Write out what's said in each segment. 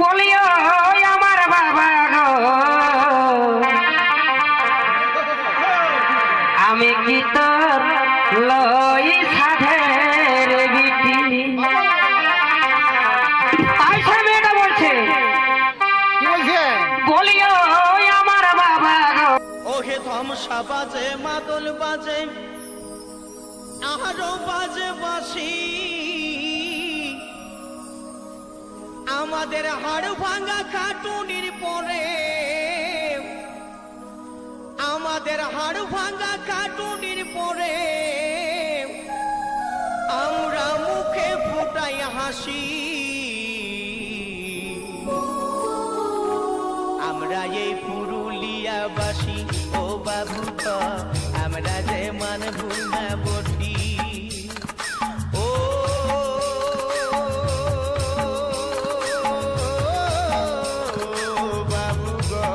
বলিও আমার বাবা গো, আমি কি তোর লই সাধের বিটি। আইসা মেয়েটা বলছে বলিও আমার বাবা গো, ওহে ধমসা বাজে মাদল বাজে আরো বাজে বাসি, আমাদের হাড় ভাঙা খাটুনির পরে, আমাদের হাড় ভাঙা খাটুনির পরে আমরা মুখে ফুটাই হাসি। আমরা এই পুরুলিয়াবাসী ও বাবু তো আমরা যে মানবু না বটি। ও বাবু গো,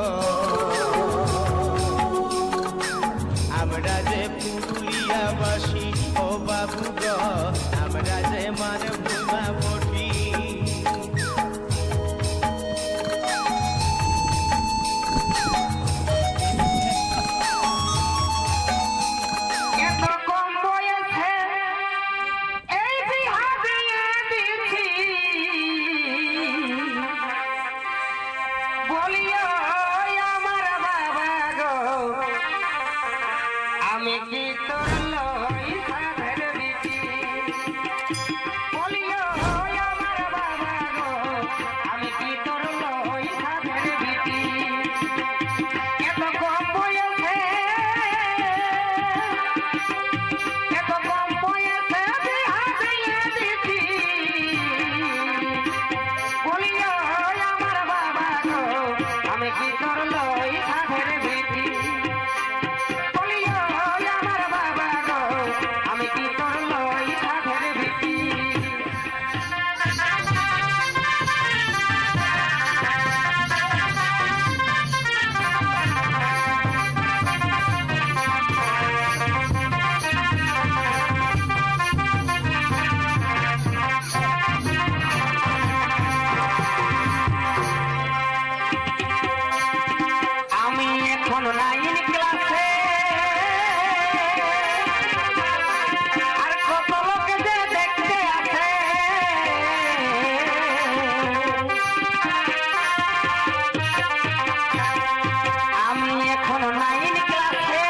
আমরা যে পুরুলিয়াবাসী ও বাবু গো, আমরা যে মানবু না বটি। এত কম বয়সে এই বিহা দিয়ে দিছি, বলিও আমার বাবা গো, আমি কি তোর লই সাধের বিটি। বলিও আমার বাবা গো, আমি কি তোর লই সাধের বিটি। এত কম বয়সে, এত কম বয়সে বিহা দিয়ে দিছি, বলিও আমার বাবা গো, আমি কি তোর লই সাধের বিটি। বলিও আমার বাবা গো, আমি কি তোর লই সাধের বিটি। আমি এখন 9 ক্লাসে, আর কত লোক যে দেখতে আসে। আমি এখন 9 ক্লাসে,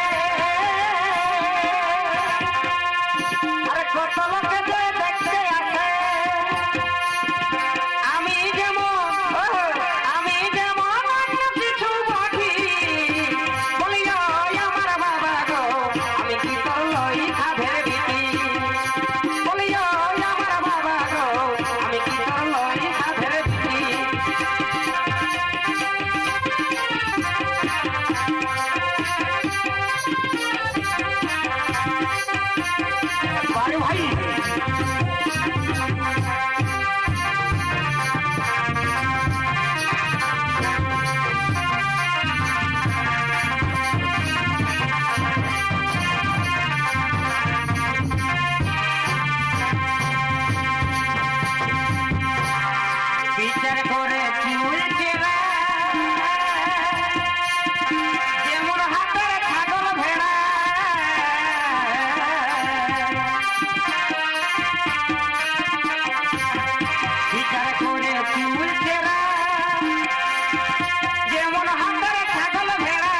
আর কত লোক যে দেখতে আসে। আমি যেমন অন্য কিছু বাকি, বলিও আমার বাবা গো, আমি কি তোর লই সাধের বিটি। বলিও আমার বাবা গো, আমি কি তোর লই সাধের বিটি। বারে ভাই বিচার করে চুল চেরা, যেমন হাতের ছাগল ভেড়া। বিচার করে চুল চেরা, যেমন হাতের ছাগল ভেড়া।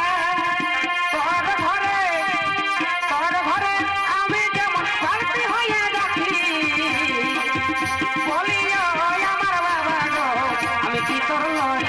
তোর ঘরে আমি যেমন শান্তি হয়ে যাচ্ছি, বলিও আমার বাবা গো, আমি কি তোর লই